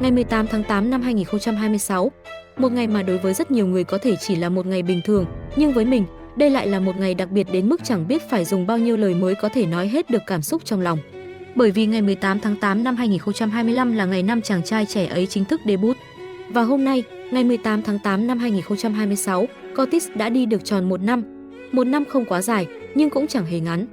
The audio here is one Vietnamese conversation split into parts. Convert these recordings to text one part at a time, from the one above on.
Ngày 18 tháng 8 năm 2026, một ngày mà đối với rất nhiều người có thể chỉ là một ngày bình thường, nhưng với mình, đây lại là một ngày đặc biệt đến mức chẳng biết phải dùng bao nhiêu lời mới có thể nói hết được cảm xúc trong lòng. Bởi vì ngày 18 tháng 8 năm 2025 là ngày năm chàng trai trẻ ấy chính thức debut. Và hôm nay, ngày 18 tháng 8 năm 2026, Cortis đã đi được tròn một năm. Một năm không quá dài, nhưng cũng chẳng hề ngắn.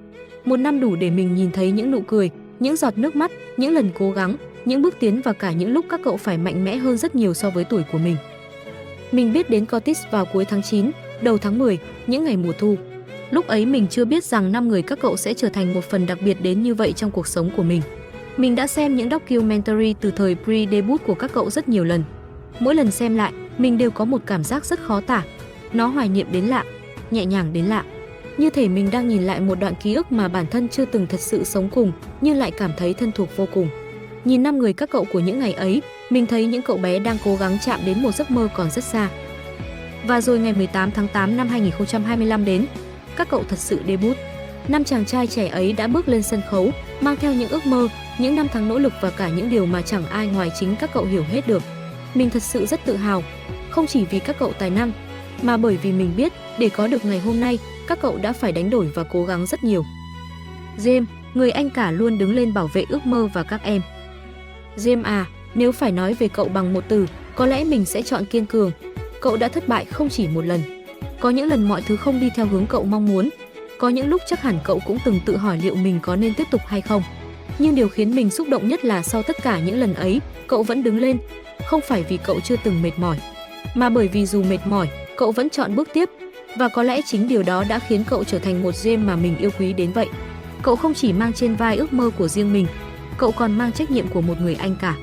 Một năm đủ để mình nhìn thấy những nụ cười, những giọt nước mắt, những lần cố gắng, những bước tiến và cả những lúc các cậu phải mạnh mẽ hơn rất nhiều so với tuổi của mình. Mình biết đến Cortis vào cuối tháng 9, đầu tháng 10, những ngày mùa thu. Lúc ấy mình chưa biết rằng 5 người các cậu sẽ trở thành một phần đặc biệt đến như vậy trong cuộc sống của mình. Mình đã xem những documentary từ thời pre-debut của các cậu rất nhiều lần. Mỗi lần xem lại, mình đều có một cảm giác rất khó tả. Nó hoài niệm đến lạ, nhẹ nhàng đến lạ. Như thể mình đang nhìn lại một đoạn ký ức mà bản thân chưa từng thật sự sống cùng, nhưng lại cảm thấy thân thuộc vô cùng. Nhìn 5 người các cậu của những ngày ấy, mình thấy những cậu bé đang cố gắng chạm đến một giấc mơ còn rất xa. Và rồi ngày 18 tháng 8 năm 2025 đến, các cậu thật sự debut. 5 chàng trai trẻ ấy đã bước lên sân khấu, mang theo những ước mơ, những năm tháng nỗ lực và cả những điều mà chẳng ai ngoài chính các cậu hiểu hết được. Mình thật sự rất tự hào, không chỉ vì các cậu tài năng, mà bởi vì mình biết để có được ngày hôm nay, các cậu đã phải đánh đổi và cố gắng rất nhiều. James, người anh cả luôn đứng lên bảo vệ ước mơ và các em. James à, nếu phải nói về cậu bằng một từ, có lẽ mình sẽ chọn kiên cường. Cậu đã thất bại không chỉ một lần. Có những lần mọi thứ không đi theo hướng cậu mong muốn. Có những lúc chắc hẳn cậu cũng từng tự hỏi liệu mình có nên tiếp tục hay không. Nhưng điều khiến mình xúc động nhất là sau tất cả những lần ấy, cậu vẫn đứng lên. Không phải vì cậu chưa từng mệt mỏi, mà bởi vì dù mệt mỏi, cậu vẫn chọn bước tiếp. Và có lẽ chính điều đó đã khiến cậu trở thành một James mà mình yêu quý đến vậy. Cậu không chỉ mang trên vai ước mơ của riêng mình, cậu còn mang trách nhiệm của một người anh cả.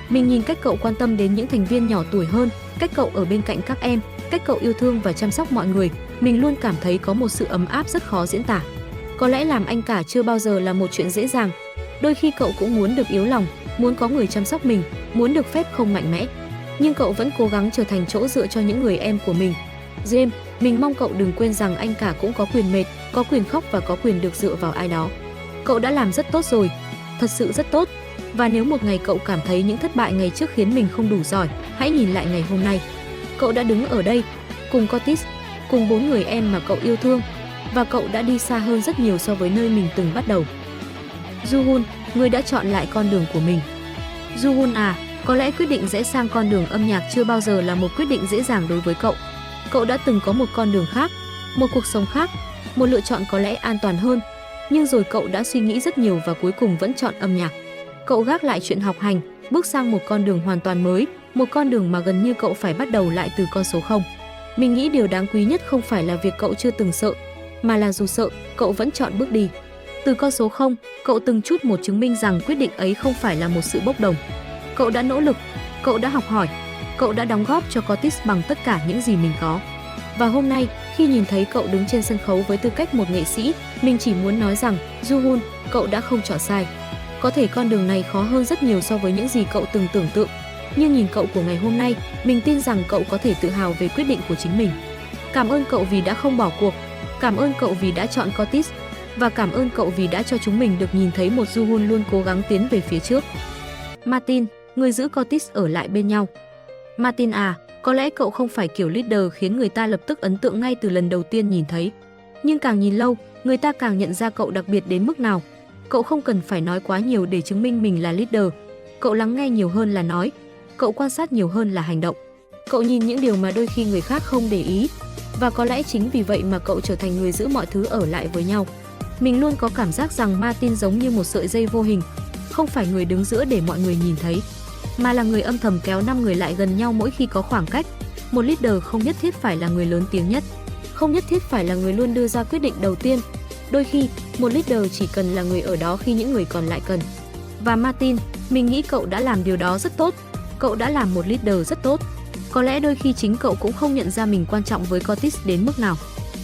Mình nhìn cách cậu quan tâm đến những thành viên nhỏ tuổi hơn, cách cậu ở bên cạnh các em, cách cậu yêu thương và chăm sóc mọi người, mình luôn cảm thấy có một sự ấm áp rất khó diễn tả. Có lẽ làm anh cả chưa bao giờ là một chuyện dễ dàng. Đôi khi cậu cũng muốn được yếu lòng, muốn có người chăm sóc mình, muốn được phép không mạnh mẽ. Nhưng cậu vẫn cố gắng trở thành chỗ dựa cho những người em của mình. James, mình mong cậu đừng quên rằng anh cả cũng có quyền mệt, có quyền khóc và có quyền được dựa vào ai đó. Cậu đã làm rất tốt rồi, thật sự rất tốt. Và nếu một ngày cậu cảm thấy những thất bại ngày trước khiến mình không đủ giỏi, hãy nhìn lại ngày hôm nay. Cậu đã đứng ở đây, cùng Cortis, cùng 4 người em mà cậu yêu thương. Và cậu đã đi xa hơn rất nhiều so với nơi mình từng bắt đầu. Joohoon, người đã chọn lại con đường của mình. Joohoon à, có lẽ quyết định rẽ sang con đường âm nhạc chưa bao giờ là một quyết định dễ dàng đối với cậu. Cậu đã từng có một con đường khác, một cuộc sống khác, một lựa chọn có lẽ an toàn hơn. Nhưng rồi cậu đã suy nghĩ rất nhiều và cuối cùng vẫn chọn âm nhạc. Cậu gác lại chuyện học hành, bước sang một con đường hoàn toàn mới, một con đường mà gần như cậu phải bắt đầu lại từ con số 0. Mình nghĩ điều đáng quý nhất không phải là việc cậu chưa từng sợ, mà là dù sợ, cậu vẫn chọn bước đi. Từ con số 0, cậu từng chút một chứng minh rằng quyết định ấy không phải là một sự bốc đồng. Cậu đã nỗ lực, cậu đã học hỏi, cậu đã đóng góp cho Cortis bằng tất cả những gì mình có. Và hôm nay, khi nhìn thấy cậu đứng trên sân khấu với tư cách một nghệ sĩ, mình chỉ muốn nói rằng, Joohoon, cậu đã không chọn sai. Có thể con đường này khó hơn rất nhiều so với những gì cậu từng tưởng tượng. Nhưng nhìn cậu của ngày hôm nay, mình tin rằng cậu có thể tự hào về quyết định của chính mình. Cảm ơn cậu vì đã không bỏ cuộc. Cảm ơn cậu vì đã chọn Cortis. Và cảm ơn cậu vì đã cho chúng mình được nhìn thấy một Joohoon luôn cố gắng tiến về phía trước. Martin, người giữ Cortis ở lại bên nhau. Martin à, có lẽ cậu không phải kiểu leader khiến người ta lập tức ấn tượng ngay từ lần đầu tiên nhìn thấy. Nhưng càng nhìn lâu, người ta càng nhận ra cậu đặc biệt đến mức nào. Cậu không cần phải nói quá nhiều để chứng minh mình là leader. Cậu lắng nghe nhiều hơn là nói. Cậu quan sát nhiều hơn là hành động. Cậu nhìn những điều mà đôi khi người khác không để ý. Và có lẽ chính vì vậy mà cậu trở thành người giữ mọi thứ ở lại với nhau. Mình luôn có cảm giác rằng Martin giống như một sợi dây vô hình. Không phải người đứng giữa để mọi người nhìn thấy, mà là người âm thầm kéo 5 người lại gần nhau mỗi khi có khoảng cách. Một leader không nhất thiết phải là người lớn tiếng nhất, không nhất thiết phải là người luôn đưa ra quyết định đầu tiên. Đôi khi, một leader chỉ cần là người ở đó khi những người còn lại cần. Và Martin, mình nghĩ cậu đã làm điều đó rất tốt. Cậu đã làm một leader rất tốt. Có lẽ đôi khi chính cậu cũng không nhận ra mình quan trọng với Cortis đến mức nào.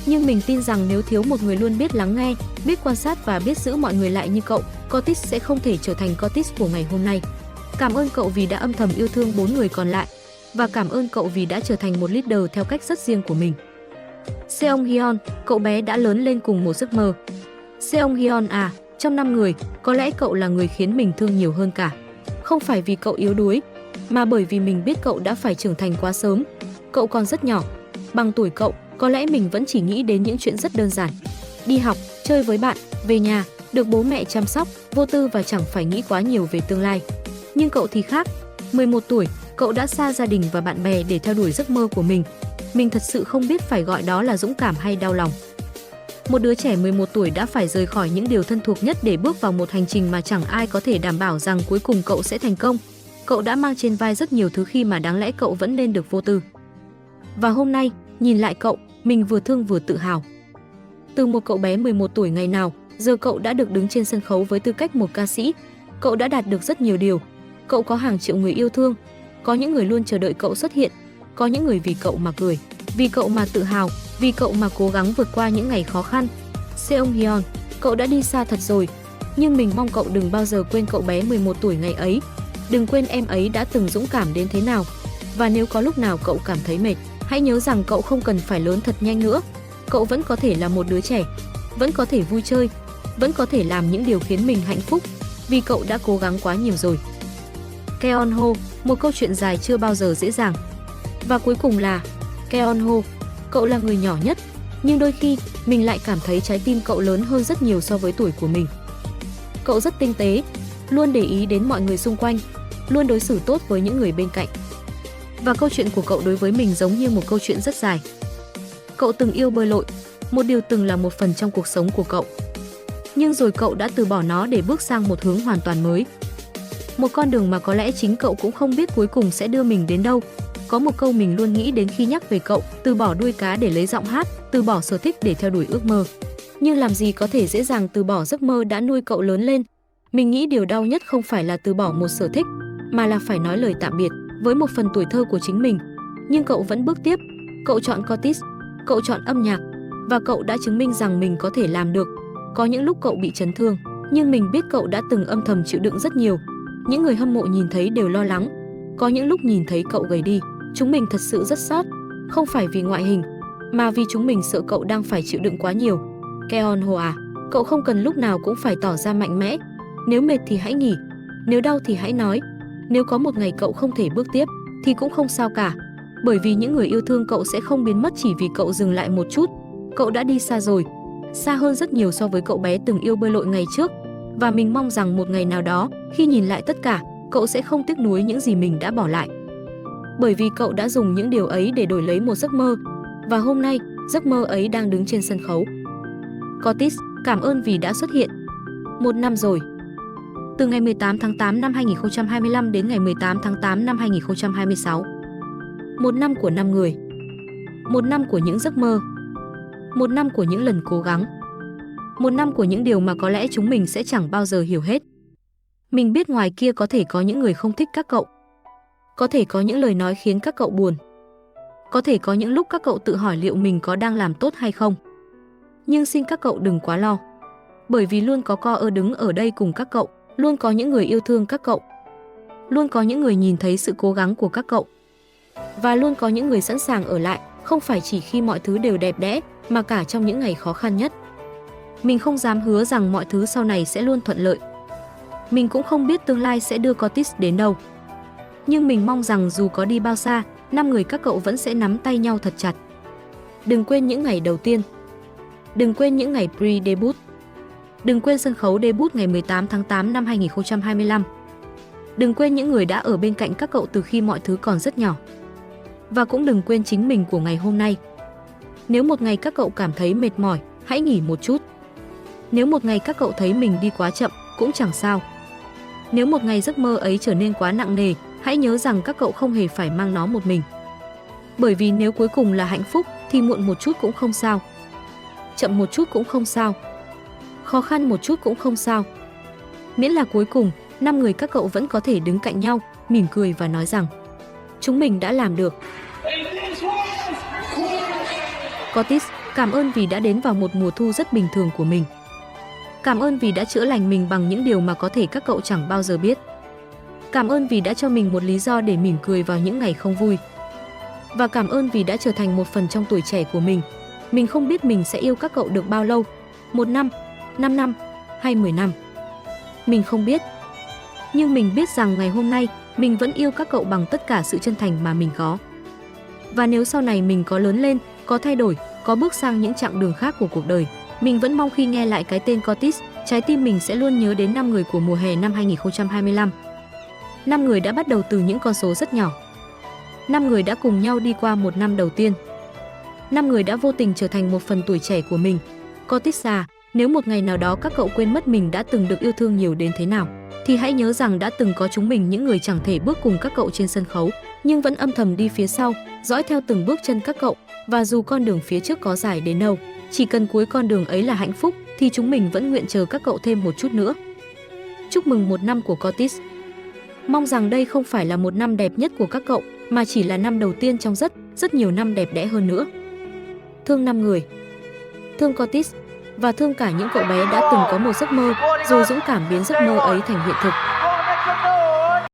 Nhưng mình tin rằng nếu thiếu một người luôn biết lắng nghe, biết quan sát và biết giữ mọi người lại như cậu, Cortis sẽ không thể trở thành Cortis của ngày hôm nay. Cảm ơn cậu vì đã âm thầm yêu thương 4 người còn lại. Và cảm ơn cậu vì đã trở thành một leader theo cách rất riêng của mình. Seong Hyun, cậu bé đã lớn lên cùng một giấc mơ. Seong Hyun à, trong 5 người, có lẽ cậu là người khiến mình thương nhiều hơn cả. Không phải vì cậu yếu đuối, mà bởi vì mình biết cậu đã phải trưởng thành quá sớm. Cậu còn rất nhỏ. Bằng tuổi cậu, có lẽ mình vẫn chỉ nghĩ đến những chuyện rất đơn giản. Đi học, chơi với bạn, về nhà, được bố mẹ chăm sóc, vô tư và chẳng phải nghĩ quá nhiều về tương lai. Nhưng cậu thì khác. 11 tuổi, cậu đã xa gia đình và bạn bè để theo đuổi giấc mơ của mình. Mình thật sự không biết phải gọi đó là dũng cảm hay đau lòng. Một đứa trẻ 11 tuổi đã phải rời khỏi những điều thân thuộc nhất để bước vào một hành trình mà chẳng ai có thể đảm bảo rằng cuối cùng cậu sẽ thành công. Cậu đã mang trên vai rất nhiều thứ khi mà đáng lẽ cậu vẫn nên được vô tư. Và hôm nay, nhìn lại cậu, mình vừa thương vừa tự hào. Từ một cậu bé 11 tuổi ngày nào, giờ cậu đã được đứng trên sân khấu với tư cách một ca sĩ. Cậu đã đạt được rất nhiều điều. Cậu có hàng triệu người yêu thương. Có những người luôn chờ đợi cậu xuất hiện. Có những người vì cậu mà cười, vì cậu mà tự hào, vì cậu mà cố gắng vượt qua những ngày khó khăn. Seong Hyun, cậu đã đi xa thật rồi. Nhưng mình mong cậu đừng bao giờ quên cậu bé 11 tuổi ngày ấy. Đừng quên em ấy đã từng dũng cảm đến thế nào. Và nếu có lúc nào cậu cảm thấy mệt, hãy nhớ rằng cậu không cần phải lớn thật nhanh nữa. Cậu vẫn có thể là một đứa trẻ, vẫn có thể vui chơi, vẫn có thể làm những điều khiến mình hạnh phúc, vì cậu đã cố gắng quá nhiều rồi. Keon Ho, một câu chuyện dài chưa bao giờ dễ dàng. Và cuối cùng là Keon Ho, cậu là người nhỏ nhất, nhưng đôi khi mình lại cảm thấy trái tim cậu lớn hơn rất nhiều so với tuổi của mình. Cậu rất tinh tế, luôn để ý đến mọi người xung quanh, luôn đối xử tốt với những người bên cạnh. Và câu chuyện của cậu đối với mình giống như một câu chuyện rất dài. Cậu từng yêu bơi lội, một điều từng là một phần trong cuộc sống của cậu. Nhưng rồi cậu đã từ bỏ nó để bước sang một hướng hoàn toàn mới. Một con đường mà có lẽ chính cậu cũng không biết cuối cùng sẽ đưa mình đến đâu. Có một câu mình luôn nghĩ đến khi nhắc về cậu, từ bỏ đuôi cá để lấy giọng hát, từ bỏ sở thích để theo đuổi ước mơ. Nhưng làm gì có thể dễ dàng từ bỏ giấc mơ đã nuôi cậu lớn lên. Mình nghĩ điều đau nhất không phải là từ bỏ một sở thích, mà là phải nói lời tạm biệt với một phần tuổi thơ của chính mình. Nhưng cậu vẫn bước tiếp. Cậu chọn Curtis, cậu chọn âm nhạc, và cậu đã chứng minh rằng mình có thể làm được. Có những lúc cậu bị chấn thương, nhưng mình biết cậu đã từng âm thầm chịu đựng rất nhiều. Những người hâm mộ nhìn thấy đều lo lắng. Có những lúc nhìn thấy cậu gầy đi, chúng mình thật sự rất xót. Không phải vì ngoại hình, mà vì chúng mình sợ cậu đang phải chịu đựng quá nhiều. Keon Ho à, cậu không cần lúc nào cũng phải tỏ ra mạnh mẽ. Nếu mệt thì hãy nghỉ, nếu đau thì hãy nói. Nếu có một ngày cậu không thể bước tiếp, thì cũng không sao cả. Bởi vì những người yêu thương cậu sẽ không biến mất chỉ vì cậu dừng lại một chút. Cậu đã đi xa rồi, xa hơn rất nhiều so với cậu bé từng yêu bơi lội ngày trước. Và mình mong rằng một ngày nào đó, khi nhìn lại tất cả, cậu sẽ không tiếc nuối những gì mình đã bỏ lại. Bởi vì cậu đã dùng những điều ấy để đổi lấy một giấc mơ. Và hôm nay, giấc mơ ấy đang đứng trên sân khấu. Curtis, cảm ơn vì đã xuất hiện. 1 năm rồi. Từ ngày 18 tháng 8 năm 2025 đến ngày 18 tháng 8 năm 2026. 1 năm của 5 người. 1 năm của những giấc mơ. 1 năm của những lần cố gắng. 1 năm của những điều mà có lẽ chúng mình sẽ chẳng bao giờ hiểu hết. Mình biết ngoài kia có thể có những người không thích các cậu. Có thể có những lời nói khiến các cậu buồn. Có thể có những lúc các cậu tự hỏi liệu mình có đang làm tốt hay không. Nhưng xin các cậu đừng quá lo. Bởi vì luôn có Co đứng ở đây cùng các cậu. Luôn có những người yêu thương các cậu. Luôn có những người nhìn thấy sự cố gắng của các cậu. Và luôn có những người sẵn sàng ở lại, không phải chỉ khi mọi thứ đều đẹp đẽ, mà cả trong những ngày khó khăn nhất. Mình không dám hứa rằng mọi thứ sau này sẽ luôn thuận lợi. Mình cũng không biết tương lai sẽ đưa Curtis đến đâu. Nhưng mình mong rằng dù có đi bao xa, 5 người các cậu vẫn sẽ nắm tay nhau thật chặt. Đừng quên những ngày đầu tiên. Đừng quên những ngày pre-debut. Đừng quên sân khấu debut ngày 18 tháng 8 năm 2025. Đừng quên những người đã ở bên cạnh các cậu từ khi mọi thứ còn rất nhỏ. Và cũng đừng quên chính mình của ngày hôm nay. Nếu một ngày các cậu cảm thấy mệt mỏi, hãy nghỉ một chút. Nếu một ngày các cậu thấy mình đi quá chậm, cũng chẳng sao. Nếu một ngày giấc mơ ấy trở nên quá nặng nề, hãy nhớ rằng các cậu không hề phải mang nó một mình. Bởi vì nếu cuối cùng là hạnh phúc, thì muộn một chút cũng không sao. Chậm một chút cũng không sao. Khó khăn một chút cũng không sao. Miễn là cuối cùng, 5 người các cậu vẫn có thể đứng cạnh nhau, mỉm cười và nói rằng chúng mình đã làm được. Curtis, cảm ơn vì đã đến vào một mùa thu rất bình thường của mình. Cảm ơn vì đã chữa lành mình bằng những điều mà có thể các cậu chẳng bao giờ biết. Cảm ơn vì đã cho mình một lý do để mỉm cười vào những ngày không vui. Và cảm ơn vì đã trở thành một phần trong tuổi trẻ của mình. Mình không biết mình sẽ yêu các cậu được bao lâu. 1 năm, 5 năm hay 10 năm. Mình không biết. Nhưng mình biết rằng ngày hôm nay, mình vẫn yêu các cậu bằng tất cả sự chân thành mà mình có. Và nếu sau này mình có lớn lên, có thay đổi, có bước sang những chặng đường khác của cuộc đời, mình vẫn mong khi nghe lại cái tên Curtis, trái tim mình sẽ luôn nhớ đến 5 người của mùa hè năm 2025. 5 người đã bắt đầu từ những con số rất nhỏ. 5 người đã cùng nhau đi qua một năm đầu tiên. 5 người đã vô tình trở thành một phần tuổi trẻ của mình. Curtis à, nếu một ngày nào đó các cậu quên mất mình đã từng được yêu thương nhiều đến thế nào, thì hãy nhớ rằng đã từng có chúng mình những người chẳng thể bước cùng các cậu trên sân khấu, nhưng vẫn âm thầm đi phía sau, dõi theo từng bước chân các cậu, và dù con đường phía trước có dài đến đâu, chỉ cần cuối con đường ấy là hạnh phúc, thì chúng mình vẫn nguyện chờ các cậu thêm một chút nữa. Chúc mừng một năm của Curtis. Mong rằng đây không phải là một năm đẹp nhất của các cậu, mà chỉ là năm đầu tiên trong rất nhiều năm đẹp đẽ hơn nữa. Thương 5 người. Thương Curtis và thương cả những cậu bé đã từng có một giấc mơ, rồi dũng cảm biến giấc mơ ấy thành hiện thực.